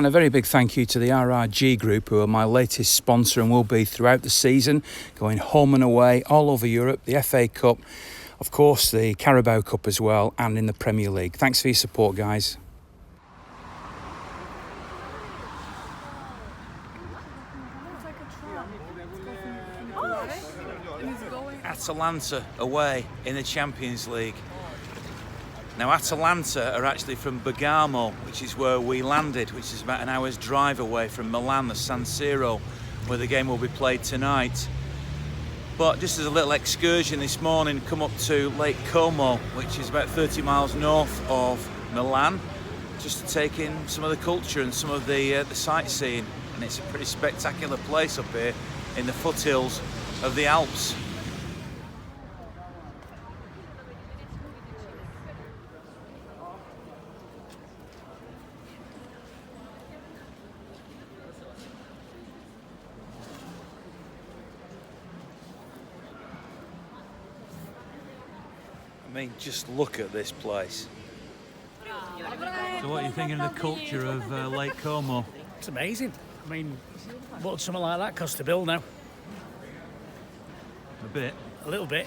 And a very big thank you to the RRG Group, who are my latest sponsor and will be throughout the season, going home and away all over Europe, the FA Cup, of course the Carabao Cup as well, and in the Premier League. Thanks for your support, guys. Atalanta away in the Champions League. Now Atalanta are actually from Bergamo, which is where we landed, which is about an hour's drive away from Milan, the San Siro, where the game will be played tonight. But just as a little excursion this morning, come up to Lake Como, which is about 30 miles north of Milan, just to take in some of the culture and some of the sightseeing. And it's a pretty spectacular place up here in the foothills of the Alps. I mean, just look at this place. So what are you thinking of the culture of Lake Como? It's amazing. I mean, what would something like that cost to build now? A bit. A little bit.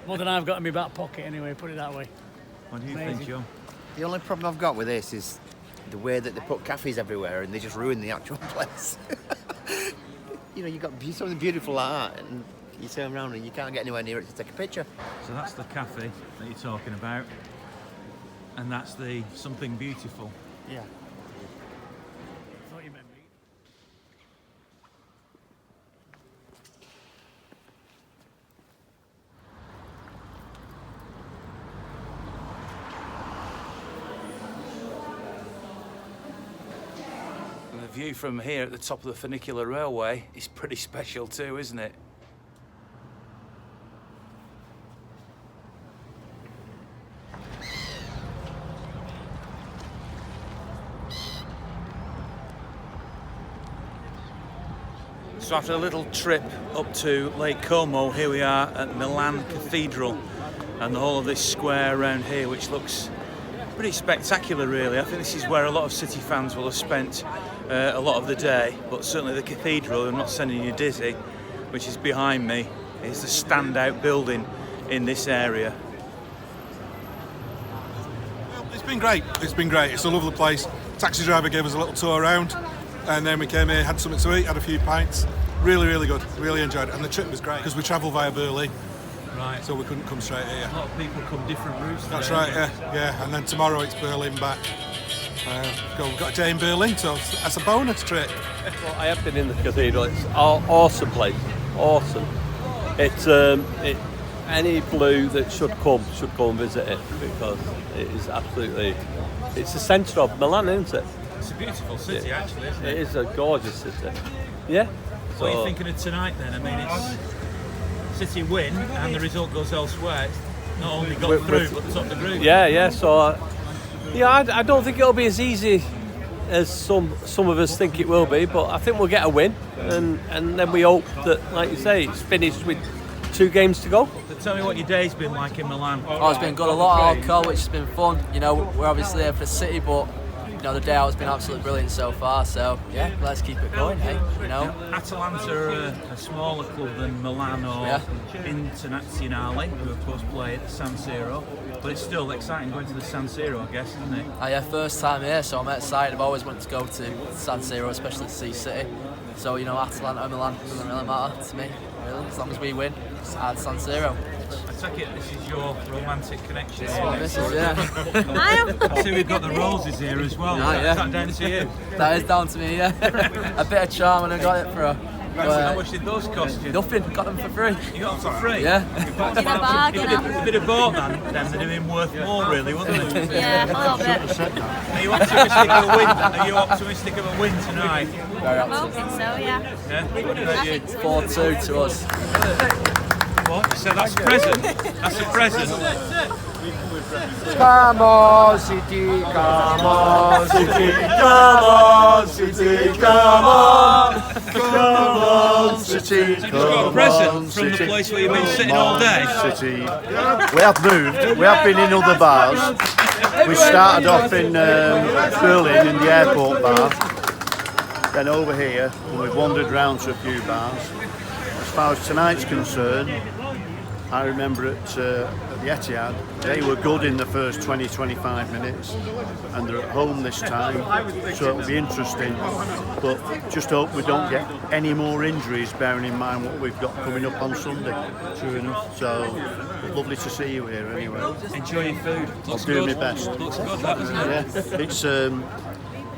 More than I've got in my back pocket anyway, put it that way. What do you think, John? The only problem I've got with this is the way that they put cafes everywhere and they just ruin the actual place. You know, you've got something beautiful like that and you turn around and you can't get anywhere near it to take a picture. So that's the cafe that you're talking about, and that's the something beautiful. Yeah. Thought you meant me. And the view from here at the top of the funicular railway is pretty special too, isn't it? So after a little trip up to Lake Como, here we are at Milan Cathedral and the whole of this square around here, which looks pretty spectacular really. I think this is where a lot of City fans will have spent a lot of the day, but certainly the cathedral, I'm not sending you dizzy, which is behind me, is the standout building in this area. Well, it's been great. It's a lovely place. Taxi driver gave us a little tour around. And then we came here, had something to eat, had a few pints. Really, really good. Really enjoyed it. And the trip was great because we travel via Berlin. Right. So we couldn't come straight here. A lot of people come different routes. That's right, yeah. And then tomorrow it's Berlin back. We've got a day in Berlin, so that's a bonus trip. Well, I have been in the cathedral. It's an awesome place. Awesome. It's any blue that should go and visit it because it is absolutely. It's the centre of Milan, isn't it? It's a beautiful city, actually, isn't it? It is a gorgeous city. Yeah. So, what are you thinking of tonight then? I mean, it's City win and the result goes elsewhere. It's not only got through, but top the group. Yeah. So, I don't think it'll be as easy as some of us think it will be, but I think we'll get a win, and then we hope that, like you say, it's finished with 2 games to go. So tell me what your day's been like in Milan. Oh, it's been good. A lot of alcohol, which has been fun. You know, we're obviously here for City, but you know, the day out has been absolutely brilliant so far, so yeah, let's keep it going, hey, you know. Atalanta are a smaller club than Milan or Internazionale, who of course play at the San Siro, but it's still exciting going to the San Siro, I guess, isn't it? Yeah, first time here, so I'm excited. I've always wanted to go to San Siro, especially to see City. So, you know, Atalanta or Milan doesn't really matter to me, really, as long as we win, it's at San Siro. I take it this is your romantic connection. This is, yeah. I see we've got the roses here as well. Is that down to you? That is down to me, yeah. A bit of charm and I got it for her. How much did those cost you? Nothing, got them for free. You got them for free? Yeah. A bit of bought then would have been worth more really, wouldn't it? Yeah, a little bit. Are you optimistic of a win? Are you optimistic of a win tonight? Very optimistic. Hoping so, yeah. Yeah? What about you? 4-2 to us. What? You said that's a present? That's a present? Come on, City, come on, City, come on, City, come on, come on, City. You just got a present from the place where you've been sitting all day? City. We have moved, we have been in other bars. We started off in Berlin in the airport bar, then over here, and we've wandered round to a few bars. As far as tonight's concerned, I remember at the Etihad, they were good in the first 20-25 minutes, and they're at home this time, so it'll be interesting. But just hope we don't get any more injuries, bearing in mind what we've got coming up on Sunday. True enough. So lovely to see you here anyway. Enjoy your food. I'll do my best. Looks good, that, doesn't it? Yeah, it's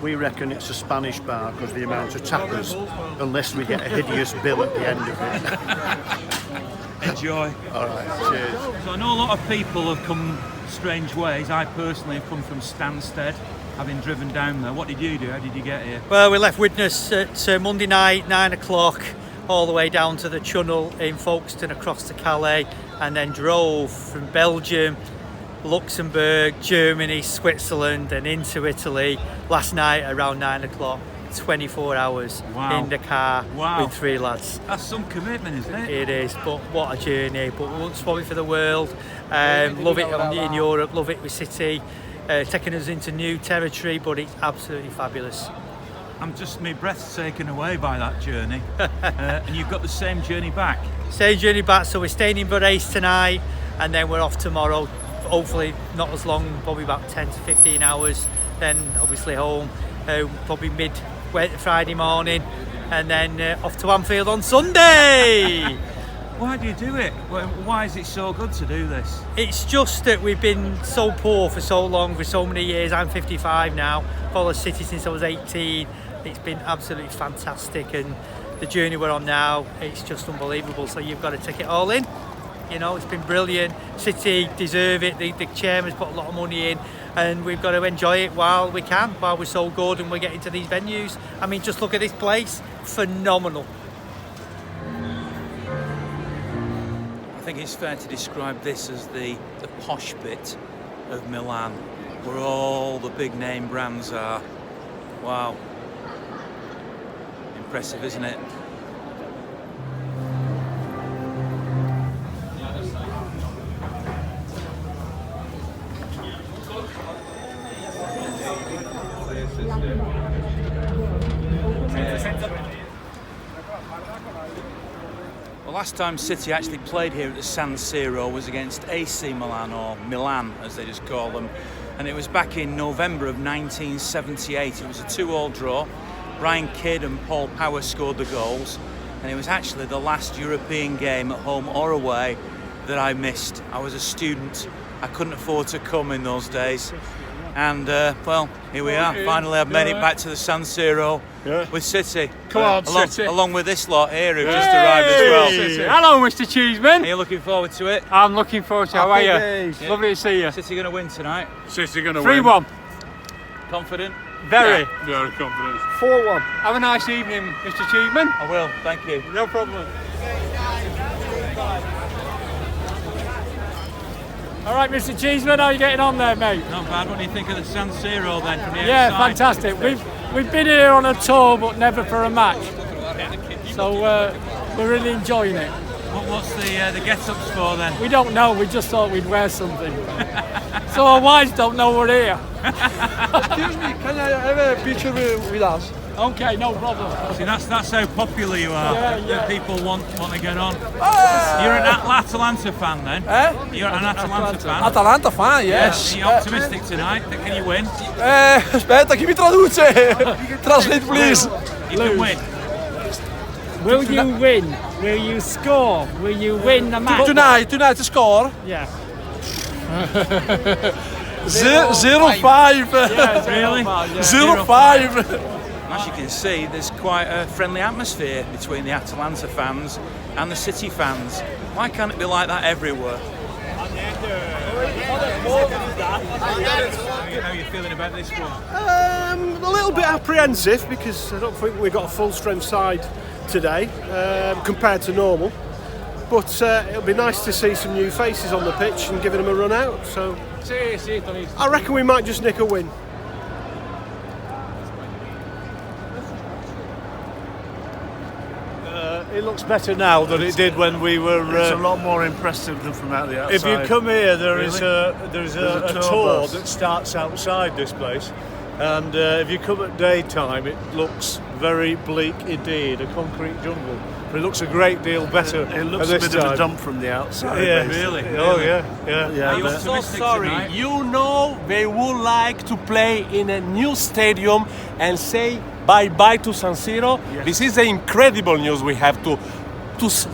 we reckon it's a Spanish bar because the amount of tapas, unless we get a hideous bill at the end of it. Enjoy. All right, cheers. So I know a lot of people have come strange ways. I personally have come from Stansted, having driven down there. What did you do? How did you get here? Well, we left Widnes at Monday night, 9 o'clock, all the way down to the Channel in Folkestone across to Calais, and then drove from Belgium, Luxembourg, Germany, Switzerland and into Italy last night around 9 o'clock. 24 hours in the car with 3 lads. That's some commitment, isn't it? It is, but what a journey. But we won't swap it for the world. Love it in Europe, love it with City, taking us into new territory, but it's absolutely fabulous. I'm just, my breath's taken away by that journey. And you've got the same journey back? Same journey back, so we're staying in Varese tonight, and then we're off tomorrow. Hopefully not as long, probably about 10 to 15 hours. Then obviously home, probably mid Friday morning, and then off to Anfield on Sunday. Why do you do it? Why is it so good to do this? It's just that we've been so poor for so long, for so many years. I'm 55 now, followed City since I was 18. It's been absolutely fantastic, and the journey we're on now, it's just unbelievable. So you've got to take it all in. You know, it's been brilliant. City deserve it. The chairman's put a lot of money in, and we've got to enjoy it while we can, while we're so good and we're getting to these venues. I mean, just look at this place. Phenomenal. I think it's fair to describe this as the posh bit of Milan, where all the big name brands are. Wow. Impressive, isn't it? Well, last time City actually played here at the San Siro was against AC Milan, or Milan as they just call them, and it was back in November of 1978. It was a 2-2 draw. Ryan Kidd and Paul Power scored the goals, and it was actually the last European game at home or away that I missed. I was a student. I couldn't afford to come in those days. And, well, here we are. Finally, I've made it back to the San Siro with City. Come on, City. Along with this lot here who've just arrived as well. City. Hello, Mr. Cheeseman. Are you looking forward to it? I'm looking forward to it. How are you? Yeah. Lovely to see you. City going to win tonight? City going to win. 3-1. Confident? Very. Yeah, very confident. 4-1. Have a nice evening, Mr. Cheeseman. I will, thank you. No problem. All right, Mr. Cheeseman, how are you getting on there, mate? Not bad. What do you think of the San Siro then from the Yeah, outside? fantastic. We've been here on a tour, but never for a match. So we're really enjoying it. What's the get-ups for then? We don't know. We just thought we'd wear something. So our wives don't know we're here. Excuse me, can I have a picture with us? Okay, no problem. See, that's how popular you are. Yeah. That people want to get on. You're an Atalanta fan then? You're an Atalanta fan? Atalanta fan, yes. Are you optimistic tonight? Can you win? Aspetta, che mi traduce? Translate, please. You can win. Will you win? Will you score? Will you win the match? Tonight to score? Yeah. 0-5. Yeah, Really? 0-5. As you can see, there's quite a friendly atmosphere between the Atalanta fans and the City fans. Why can't it be like that everywhere? How are you feeling about this one? A little bit apprehensive because I don't think we got a full strength side today compared to normal. But it'll be nice to see some new faces on the pitch and giving them a run out. So I reckon we might just nick a win. It looks better now than it did when we were. It's a lot more impressive than from out the outside. If you come here, there is Really? a tour that starts outside this place, And if you come at daytime, it looks very bleak indeed, a concrete jungle. But it looks a great deal better. It looks at a this bit of time. a dump from the outside. Yeah, basically. really. Oh yeah. I'm so sorry. You know they would like to play in a new stadium and say bye-bye to San Siro. Yes. This is the incredible news we have to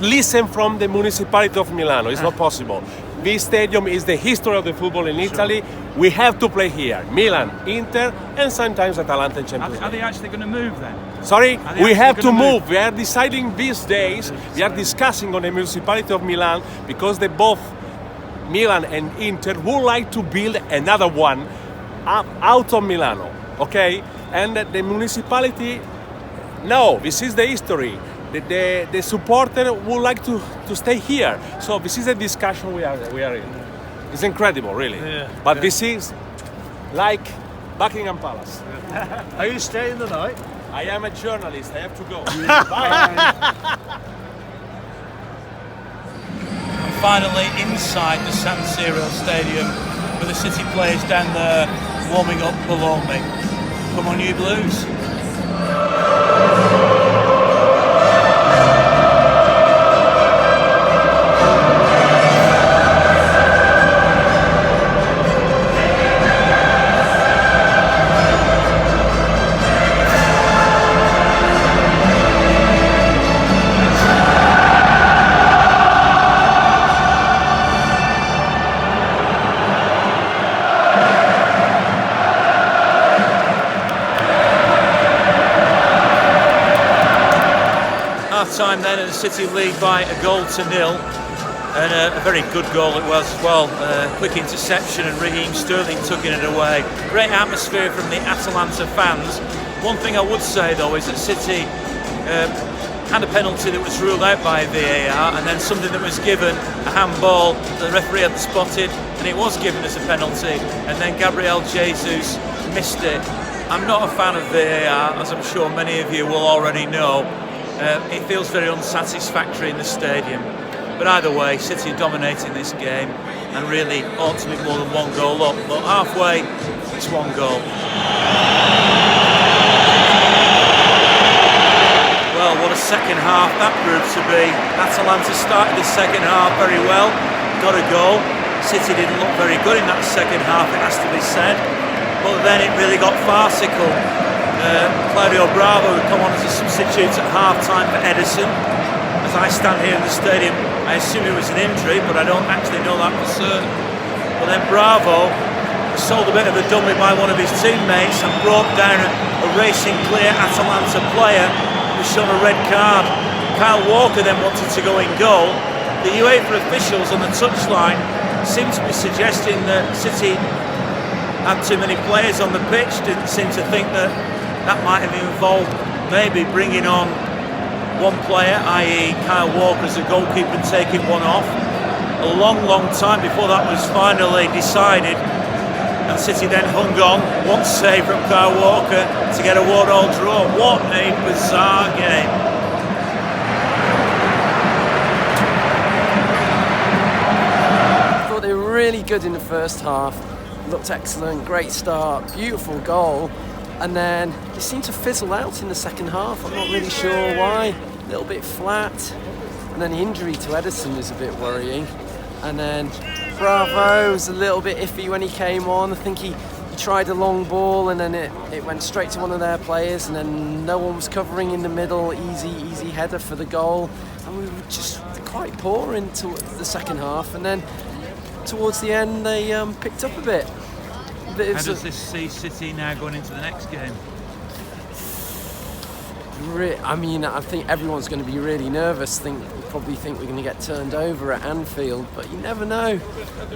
listen from the municipality of Milano. It's not possible. This stadium is the history of the football in Italy. We have to play here. Milan, Inter, and sometimes Atalanta in Champions Are League. they actually going to move then? Sorry, Are they we actually have to gonna move. We are deciding these days. We are discussing on the municipality of Milan because they both, Milan and Inter, would like to build another one out of Milano. Okay, and the municipality. No, this is the history. The supporter would like to stay here. So this is a discussion we are in. It's incredible, really. Yeah, But this is like Buckingham Palace. Are you staying the night? I am a journalist. I have to go. Finally inside the San Siro stadium with the City players down there warming up below me. Come on, you Blues. Time then, and the City lead by a goal to nil, and a very good goal it was as well. Quick interception and Raheem Sterling tucking it away. Great atmosphere from the Atalanta fans. One thing I would say though is that City had a penalty that was ruled out by VAR, and then something that was given, a handball that the referee had spotted, and it was given as a penalty, and then Gabriel Jesus missed it. I'm not a fan of VAR, as I'm sure many of you will already know. It feels very unsatisfactory in the stadium, but either way, City are dominating this game and really ought to be more than one goal up, but halfway it's one goal. Well, what a second half that proved to be. Atalanta started the second half very well, got a goal. City didn't look very good in that second half, it has to be said, but then it really got farcical. Claudio Bravo would come on as a substitute at half-time for Ederson. As I stand here in the stadium, I assume it was an injury, but I don't actually know that for certain. But then Bravo was sold a bit of a dummy by one of his teammates and brought down a racing clear Atalanta player who was shown a red card. Kyle Walker then wanted to go in goal. The UEFA officials on the touchline seemed to be suggesting that City had too many players on the pitch, didn't seem to think that might have involved maybe bringing on one player, i.e. Kyle Walker as a goalkeeper and taking one off. A long time before that was finally decided, and City then hung on, one save from Kyle Walker to get a 1-1 draw. What a bizarre game. I thought they were really good in the first half, looked excellent, great start, beautiful goal. And then it seemed to fizzle out in the second half. I'm not really sure why. A little bit flat. And then the injury to Ederson is a bit worrying. And then Bravo was a little bit iffy when he came on. I think he tried a long ball and then it went straight to one of their players, and then no one was covering in the middle. Easy header for the goal. And we were just quite poor into the second half. And then towards the end they picked up a bit. How does this see City now going into the next game? I mean, I think everyone's going to be really nervous. Probably think we're going to get turned over at Anfield, but you never know.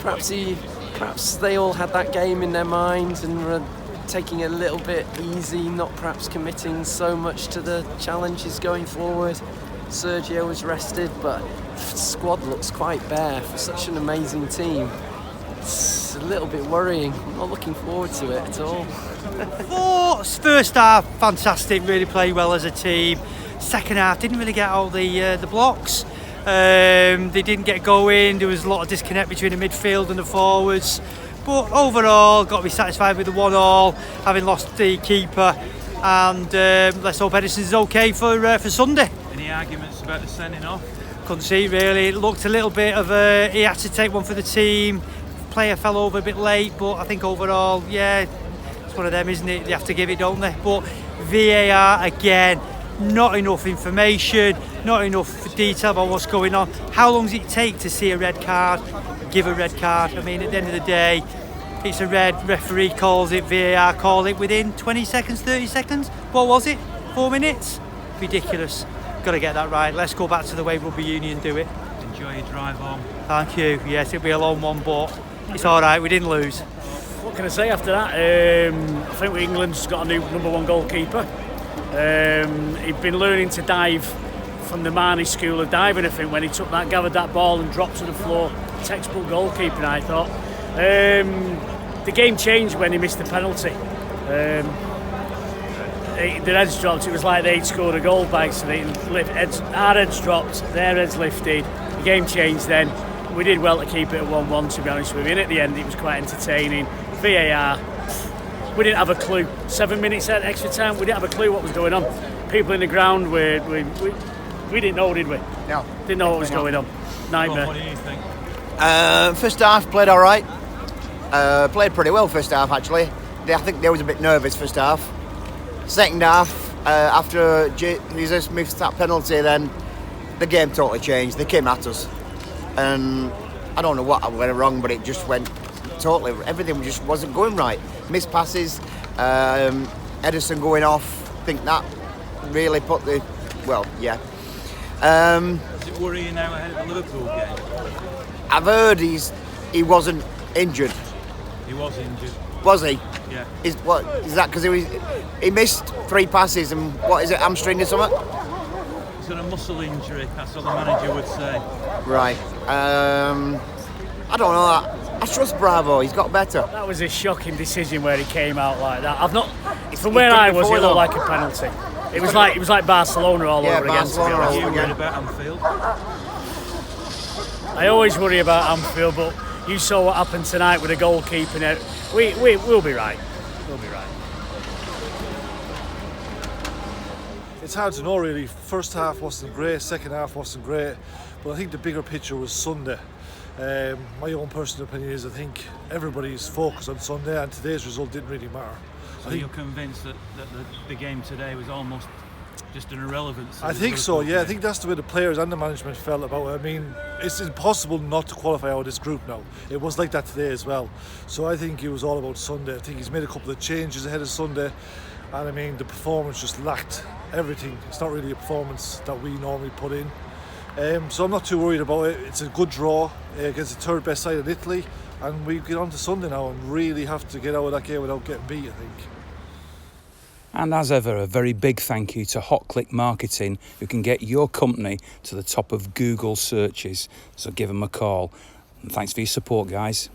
Perhaps they all had that game in their minds and were taking it a little bit easy, not perhaps committing so much to the challenges going forward. Sergio was rested, but the squad looks quite bare for such an amazing team. It's a little bit worrying. I'm not looking forward to it at all. First half, fantastic, really played well as a team. Second half, didn't really get all the blocks. They didn't get going. There was a lot of disconnect between the midfield and the forwards. But overall, got to be satisfied with the 1-1, having lost the keeper. And let's hope Ederson's okay for Sunday. Any arguments about the sending off? Couldn't see really. It looked a little bit of he had to take one for the team. Player fell over a bit late, but I think overall, yeah, it's one of them, isn't it? They have to give it, don't they? But VAR again, not enough information, not enough detail about what's going on. How long does it take to see a red card? Give a red card. I mean, at the end of the day, it's a red. Referee calls it, VAR call it within 20 seconds, 30 seconds. What was it? 4 minutes? Ridiculous. Got to get that right. Let's go back to the way rugby union do it. Enjoy your drive home. Thank you. Yes, it'll be a long one, but it's all right. We didn't lose. What can I say after that? I think England's got a new #1 goalkeeper. He'd been learning to dive from the Marnie School of Diving, I think, when he gathered that ball and dropped to the floor. Textbook goalkeeping, I thought. The game changed when he missed the penalty. The heads dropped. It was like they'd scored a goal by accident. Our heads dropped, their heads lifted. The game changed then. We did well to keep it at 1-1, to be honest with you. And at the end, it was quite entertaining. VAR, we didn't have a clue. 7 minutes at extra time, we didn't have a clue what was going on. People in the ground, we didn't know, did we? No. Didn't know what was going on. Nightmare. What do you think? First half, played all right. Played pretty well first half, actually. I think they was a bit nervous first half. Second half, after Jesus missed that penalty, then the game totally changed. They came at us. And I don't know what went wrong, but it just went totally, everything just wasn't going right. Missed passes, Ederson going off, I think that really put the, well, yeah. Does it worry you now ahead of the Liverpool game? I've heard he wasn't injured. He was injured. Was he? Yeah. Is that because he missed 3 passes and what is it, hamstring or something? He's got a muscle injury, that's what the manager would say. Right. I don't know. I trust Bravo. He's got better. That was a shocking decision where he came out like that. From where I was, it looked like a penalty. It was like Barcelona all over again. To be honest. Are you worried about Anfield? I always worry about Anfield, but you saw what happened tonight with the goalkeeping. We'll be right. We'll be right. It's hard to know really. First half wasn't great, second half wasn't great, but I think the bigger picture was Sunday. My own personal opinion is I think everybody's focused on Sunday and today's result didn't really matter. So you're convinced that the game today was almost just an irrelevance? I think so, yeah. I think that's the way the players and the management felt about it. I mean, it's impossible not to qualify out of this group now. It was like that today as well. So I think it was all about Sunday. I think he's made a couple of changes ahead of Sunday. And I mean, the performance just lacked everything. It's not really a performance that we normally put in. So I'm not too worried about it. It's a good draw against the third best side in Italy. And we get on to Sunday now and really have to get out of that game without getting beat, I think. And as ever, a very big thank you to Hotclickmarketing, who can get your company to the top of Google searches. So give them a call. And thanks for your support, guys.